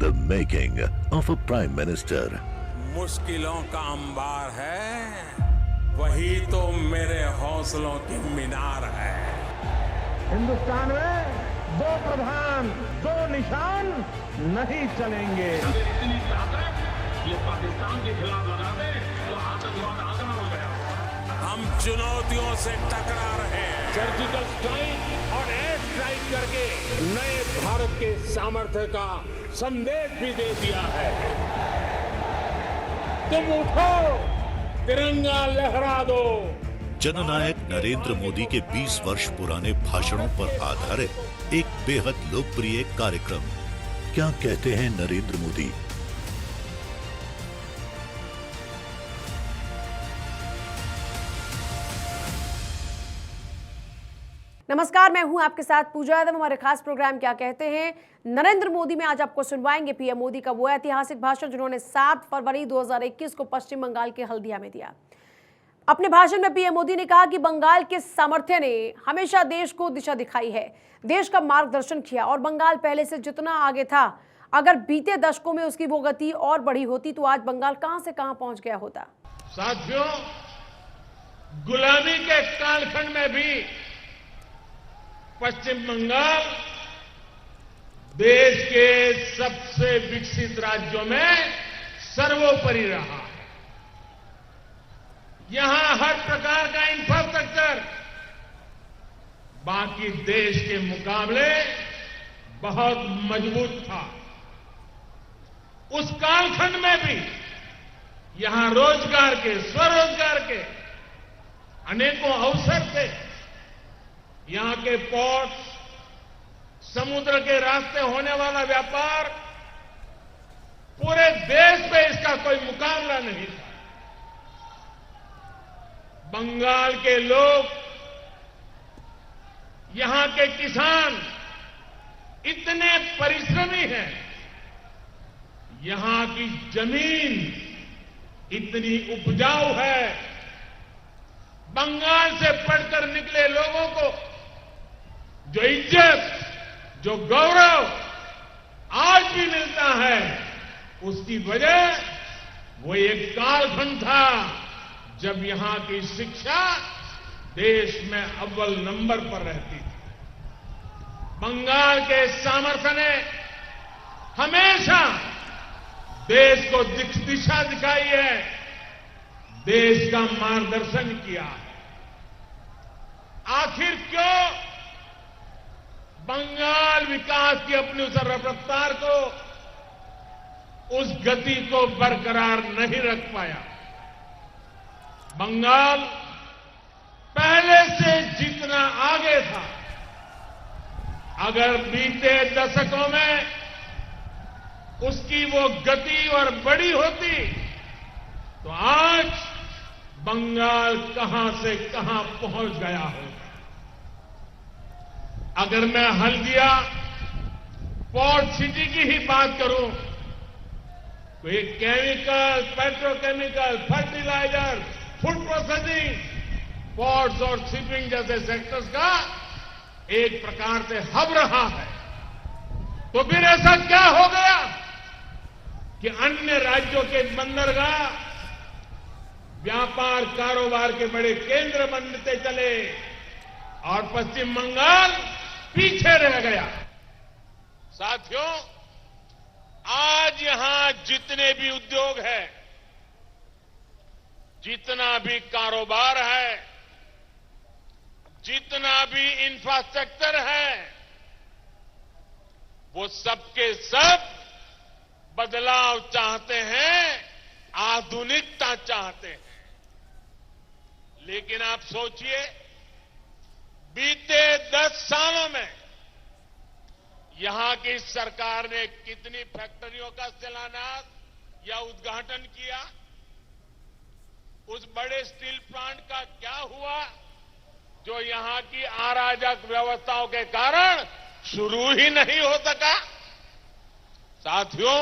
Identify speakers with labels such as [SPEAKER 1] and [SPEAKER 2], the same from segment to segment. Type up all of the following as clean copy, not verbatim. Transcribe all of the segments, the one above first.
[SPEAKER 1] The making of a prime minister.
[SPEAKER 2] मुश्किलों का अंबार है, वही तो मेरे हौसलों की मीनार है।
[SPEAKER 3] हिंदुस्तान में दो प्रधान दो निशान नहीं चलेंगे।
[SPEAKER 4] अगर इतनी ताकत ये पाकिस्तान के खिलाफ लगा दे तो आतंकवाद आसान हो गया।
[SPEAKER 2] हम चुनौतियों से टकरा रहे हैं।
[SPEAKER 4] सर्जिकल स्ट्राइक और एयर स्ट्राइक करके नए भारत के सामर्थ्य का संदेश भी दे दिया है। तुम उठो, तिरंगा लहरा दो।
[SPEAKER 1] जननायक नरेंद्र मोदी के 20 वर्ष पुराने भाषणों पर आधारित एक बेहद लोकप्रिय कार्यक्रम। क्या कहते हैं नरेंद्र मोदी?
[SPEAKER 5] नमस्कार, मैं हूं आपके साथ पूजा यादव। हमारे खास प्रोग्राम क्या कहते हैं नरेंद्र मोदी में आज आपको सुनवाएंगे पीएम मोदी का वो ऐतिहासिक भाषण जिन्होंने 7 फरवरी 2021 को पश्चिम बंगाल के हल्दिया में दिया। अपने भाषण में पीएम मोदी ने कहा कि बंगाल के सामर्थ्य ने हमेशा देश को दिशा दिखाई है, देश का मार्गदर्शन किया और बंगाल पहले से जितना आगे था, अगर बीते दशकों में उसकी वो गति और बढ़ी होती तो आज बंगाल कहां से कहां पहुंच गया होता।
[SPEAKER 4] साथियों, गुलामी के कालखंड में भी पश्चिम बंगाल देश के सबसे विकसित राज्यों में सर्वोपरि रहा है। यहां हर प्रकार का इंफ्रास्ट्रक्चर बाकी देश के मुकाबले बहुत मजबूत था। उस कालखंड में भी यहां रोजगार के, स्वरोजगार के अनेकों अवसर थे। यहां के पोर्ट, समुद्र के रास्ते होने वाला व्यापार, पूरे देश में इसका कोई मुकाबला नहीं था। बंगाल के लोग, यहां के किसान इतने परिश्रमी हैं, यहां की जमीन इतनी उपजाऊ है। बंगाल से पढ़कर निकले लोगों को जो इज्जत, जो गौरव आज भी मिलता है, उसकी वजह वो एक कालखंड था जब यहां की शिक्षा देश में अव्वल नंबर पर रहती थी। बंगाल के सामर्थ्य ने हमेशा देश को दिशा दिखाई है, देश का मार्गदर्शन किया है। आखिर क्यों बंगाल विकास की अपनी उस रफ्तार को, उस गति को बरकरार नहीं रख पाया? बंगाल पहले से जितना आगे था, अगर बीते दशकों में उसकी वो गति और बड़ी होती तो आज बंगाल कहां से कहां पहुंच गया होगा। अगर मैं हल्दिया पोर्ट सिटी की ही बात करूं तो ये chemical, petrochemical, fertiliser, food processing, ports और शिपिंग जैसे सेक्टर्स का एक प्रकार से हब रहा है। तो फिर ऐसा क्या हो गया कि अन्य राज्यों के बंदरगाह व्यापार कारोबार के बड़े केंद्र बनते चले और पश्चिम बंगाल पीछे रह गया? साथियों, आज यहां जितने भी उद्योग है, जितना भी कारोबार है, जितना भी इंफ्रास्ट्रक्चर है, वो सबके सब बदलाव चाहते हैं, आधुनिकता चाहते हैं। लेकिन आप सोचिए, बीते 10 सालों में यहां की सरकार ने कितनी फैक्ट्रियों का शिलान्यास या उद्घाटन किया? उस बड़े स्टील प्लांट का क्या हुआ जो यहां की अराजक व्यवस्थाओं के कारण शुरू ही नहीं हो सका? साथियों,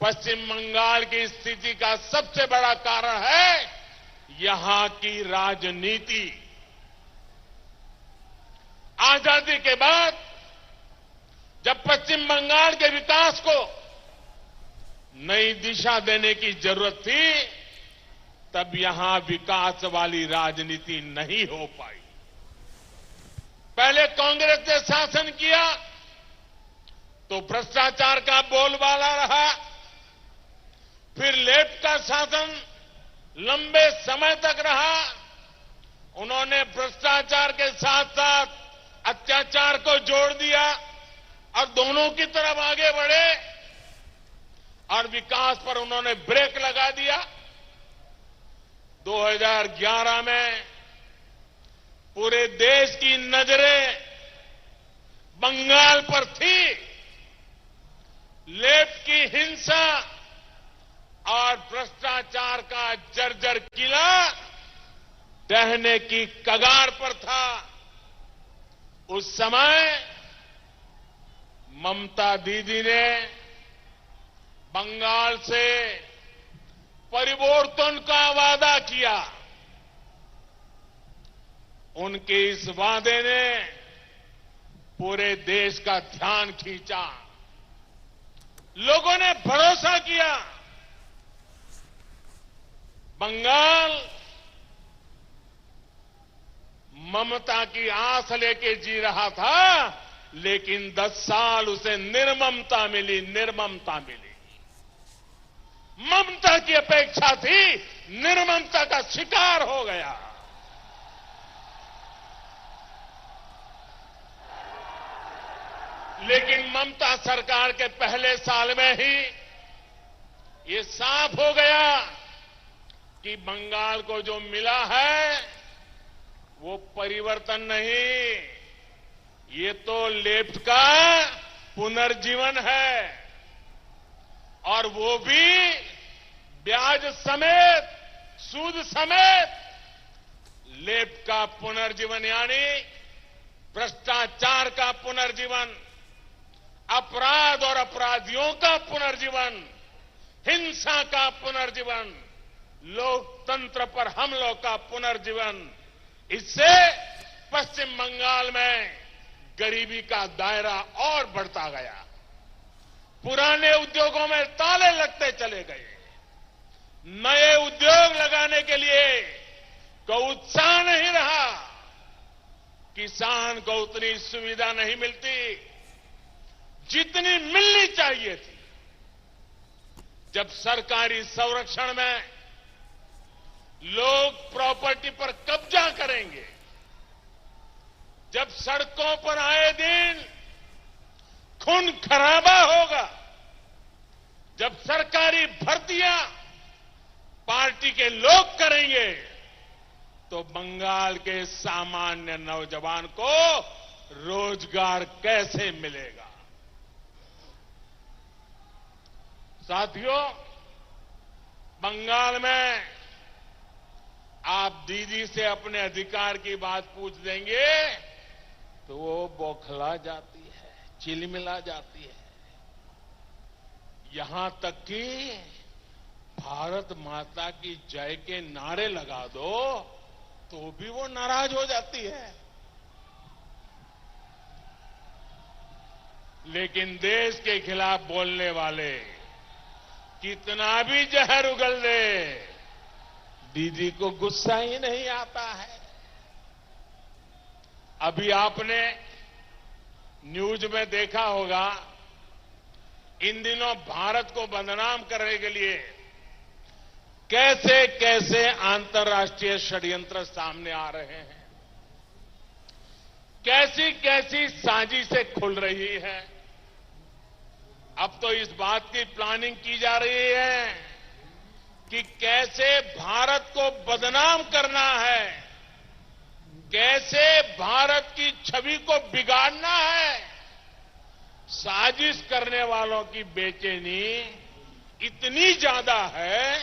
[SPEAKER 4] पश्चिम बंगाल की स्थिति का सबसे बड़ा कारण है यहां की राजनीति। आजादी के बाद जब पश्चिम बंगाल के विकास को नई दिशा देने की जरूरत थी, तब यहां विकास वाली राजनीति नहीं हो पाई। पहले कांग्रेस ने शासन किया तो भ्रष्टाचार का बोलबाला रहा, फिर लेफ्ट का शासन लंबे समय तक रहा। उन्होंने भ्रष्टाचार के साथ साथ अत्याचार को जोड़ दिया और दोनों की तरफ आगे बढ़े और विकास पर उन्होंने ब्रेक लगा दिया। 2011 में पूरे देश की नजरें बंगाल पर थी। लेफ्ट की हिंसा और भ्रष्टाचार का जर्जर किला ढहने की कगार पर था। उस समय ममता दीदी ने बंगाल से परिवर्तन का वादा किया। उनके इस वादे ने पूरे देश का ध्यान खींचा। लोगों ने भरोसा किया। बंगाल ममता की आस लेके जी रहा था, लेकिन 10 साल उसे निर्ममता मिली। ममता की अपेक्षा थी, निर्ममता का शिकार हो गया। लेकिन ममता सरकार के पहले साल में ही ये साफ हो गया कि बंगाल को जो मिला है वो परिवर्तन नहीं, ये तो लेफ्ट का पुनर्जीवन है, और वो भी ब्याज समेत, सूद समेत। लेफ्ट का पुनर्जीवन यानी भ्रष्टाचार का पुनर्जीवन, अपराध और अपराधियों का पुनर्जीवन, हिंसा का पुनर्जीवन, लोकतंत्र पर हमलों का पुनर्जीवन। इससे पश्चिम बंगाल में गरीबी का दायरा और बढ़ता गया। पुराने उद्योगों में ताले लगते चले गए। नए उद्योग लगाने के लिए कोई उत्साह नहीं रहा। किसान को उतनी सुविधा नहीं मिलती जितनी मिलनी चाहिए थी। जब सरकारी संरक्षण में लोग प्रॉपर्टी पर कब्जा करेंगे, जब सड़कों पर आए दिन खून खराबा होगा, जब सरकारी भर्तियां पार्टी के लोग करेंगे, तो बंगाल के सामान्य नौजवान को रोजगार कैसे मिलेगा? साथियों, बंगाल में आप दीदी से अपने अधिकार की बात पूछ देंगे तो वो बौखला जाती है, चिलमिला जाती है। यहां तक कि भारत माता की जय के नारे लगा दो तो भी वो नाराज हो जाती है। लेकिन देश के खिलाफ बोलने वाले कितना भी जहर उगल दे, दीदी को गुस्सा ही नहीं आता है। अभी आपने न्यूज में देखा होगा, इन दिनों भारत को बदनाम करने के लिए कैसे कैसे अंतर्राष्ट्रीय षड्यंत्र सामने आ रहे हैं, कैसी कैसी साजिशें खुल रही है। अब तो इस बात की प्लानिंग की जा रही है कि कैसे भारत को बदनाम करना है, कैसे भारत की छवि को बिगाड़ना है। साजिश करने वालों की बेचैनी इतनी ज्यादा है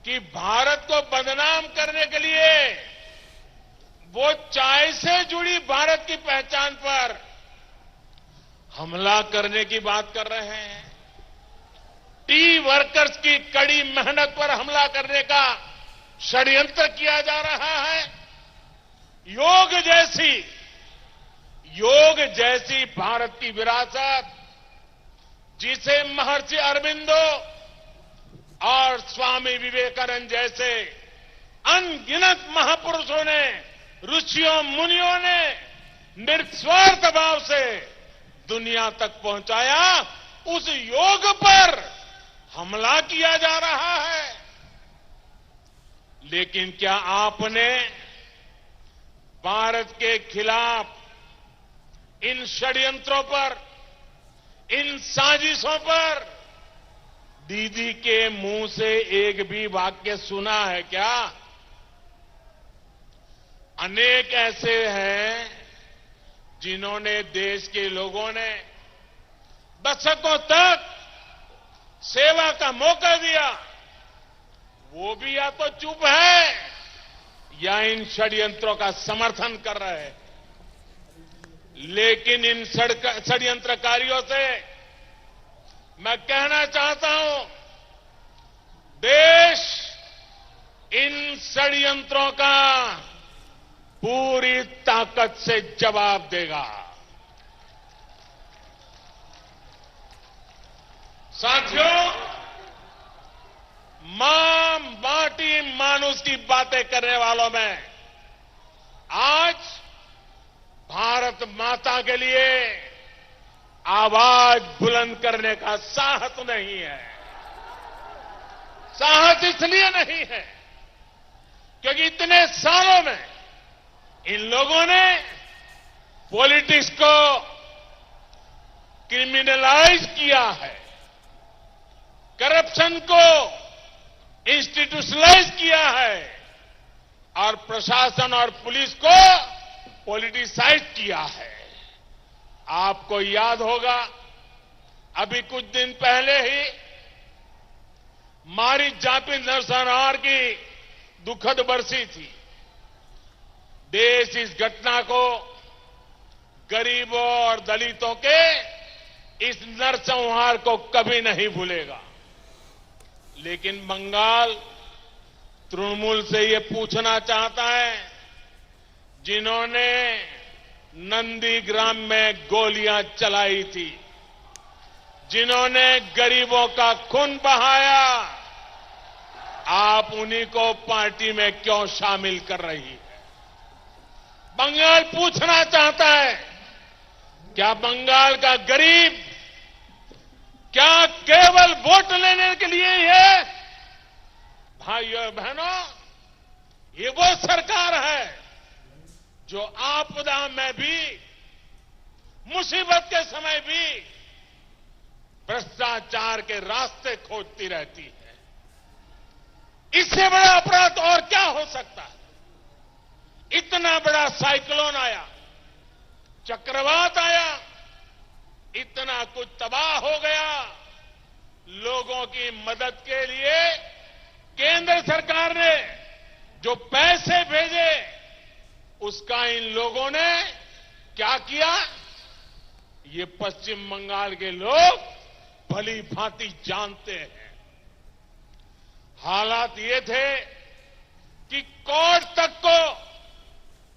[SPEAKER 4] कि भारत को बदनाम करने के लिए वो चाय से जुड़ी भारत की पहचान पर हमला करने की बात कर रहे हैं। टी वर्कर्स की कड़ी मेहनत पर हमला करने का षड्यंत्र किया जा रहा है। योग जैसी भारत की विरासत, जिसे महर्षि अरविंदो और स्वामी विवेकानंद जैसे अनगिनत महापुरुषों ने, ऋषियों मुनियों ने निस्वार्थ भाव से दुनिया तक पहुंचाया, उस योग पर हमला किया जा रहा है। लेकिन क्या आपने भारत के खिलाफ इन षड्यंत्रों पर, इन साजिशों पर दीदी के मुंह से एक भी वाक्य सुना है क्या? अनेक ऐसे हैं जिन्होंने देश के लोगों ने दशकों तक सेवा का मौका दिया, वो भी या तो चुप है या इन षड्यंत्रों का समर्थन कर रहे हैं। लेकिन इन षड्यंत्रकारियों से मैं कहना चाहता हूं, देश इन षड्यंत्रों का पूरी ताकत से जवाब देगा। साथियों, मां, माटी, मानुष की बातें करने वालों में आज भारत माता के लिए आवाज बुलंद करने का साहस नहीं है। साहस इसलिए नहीं है क्योंकि इतने सालों में इन लोगों ने पॉलिटिक्स को क्रिमिनलाइज किया है, करप्शन को इंस्टीट्यूशनलाइज किया है और प्रशासन और पुलिस को पॉलिटिसाइज किया है। आपको याद होगा, अभी कुछ दिन पहले ही मारी जापिल नरसंहार की दुखद बरसी थी। देश इस घटना को गरीबों और दलितों के इस नरसंहार को कभी नहीं भूलेगा। लेकिन बंगाल तृणमूल से ये पूछना चाहता है, जिन्होंने नंदीग्राम में गोलियां चलाई थी, जिन्होंने गरीबों का खून बहाया, आप उन्हीं को पार्टी में क्यों शामिल कर रही है? बंगाल पूछना चाहता है, क्या बंगाल का गरीब क्या केवल वोट लेने के लिए ही है? भाइयों बहनों, ये वो सरकार है जो आपदा में भी, मुसीबत के समय भी भ्रष्टाचार के रास्ते खोजती रहती है। इससे बड़ा अपराध और क्या हो सकता है? इतना बड़ा साइक्लोन आया, चक्रवात आया, इतना कुछ तबाह हो गया। लोगों की मदद के लिए केंद्र सरकार ने जो पैसे भेजे, उसका इन लोगों ने क्या किया, ये पश्चिम बंगाल के लोग भली भांति जानते हैं। हालात ये थे कि कोर्ट तक को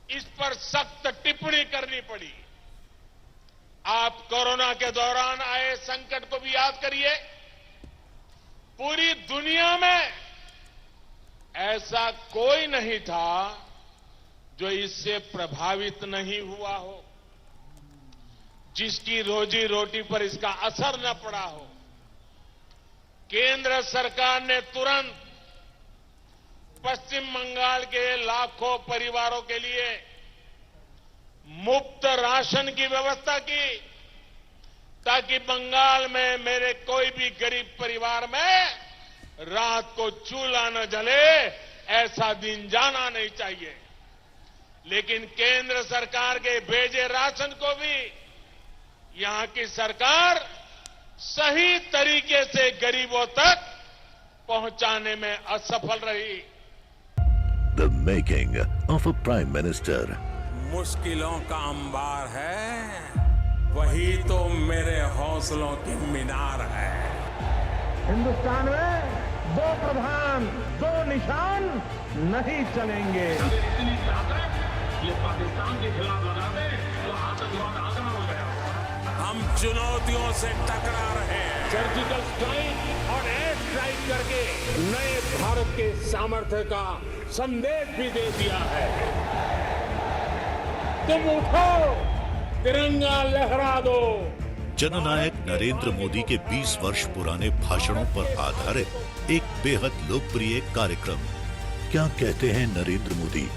[SPEAKER 4] इस पर सख्त टिप्पणी करनी पड़ी। आप कोरोना के दौरान आए संकट को भी याद करिए। पूरी दुनिया में ऐसा कोई नहीं था जो इससे प्रभावित नहीं हुआ हो, जिसकी रोजी रोटी पर इसका असर न पड़ा हो। केंद्र सरकार ने तुरंत पश्चिम बंगाल के लाखों परिवारों के लिए मुफ्त राशन की व्यवस्था की, ताकि बंगाल में मेरे कोई भी गरीब परिवार में रात को चूल्हा न जले, ऐसा दिन जाना नहीं चाहिए। लेकिन केंद्र सरकार के भेजे राशन को भी यहां की सरकार सही तरीके से गरीबों तक पहुंचाने में असफल रही।
[SPEAKER 1] The making of a Prime Minister.
[SPEAKER 2] मुश्किलों का अंबार है, वही तो मेरे हौसलों की मीनार है।
[SPEAKER 3] हिंदुस्तान में दो प्रधान, दो निशान नहीं चलेंगे। ये पाकिस्तान के खिलाफ लगाते तो आतंकवाद आगना हो गया।
[SPEAKER 2] हम चुनौतियों से टकरा रहे हैं।
[SPEAKER 4] सर्जिकल स्ट्राइक और एयर स्ट्राइक करके नए भारत के सामर्थ्य का संदेश भी दे दिया है। तुम उठो, तिरंगा लहरा दो।
[SPEAKER 1] जननायक नरेंद्र मोदी के 20 वर्ष पुराने भाषणों पर आधारित एक बेहद लोकप्रिय कार्यक्रम क्या कहते हैं नरेंद्र मोदी।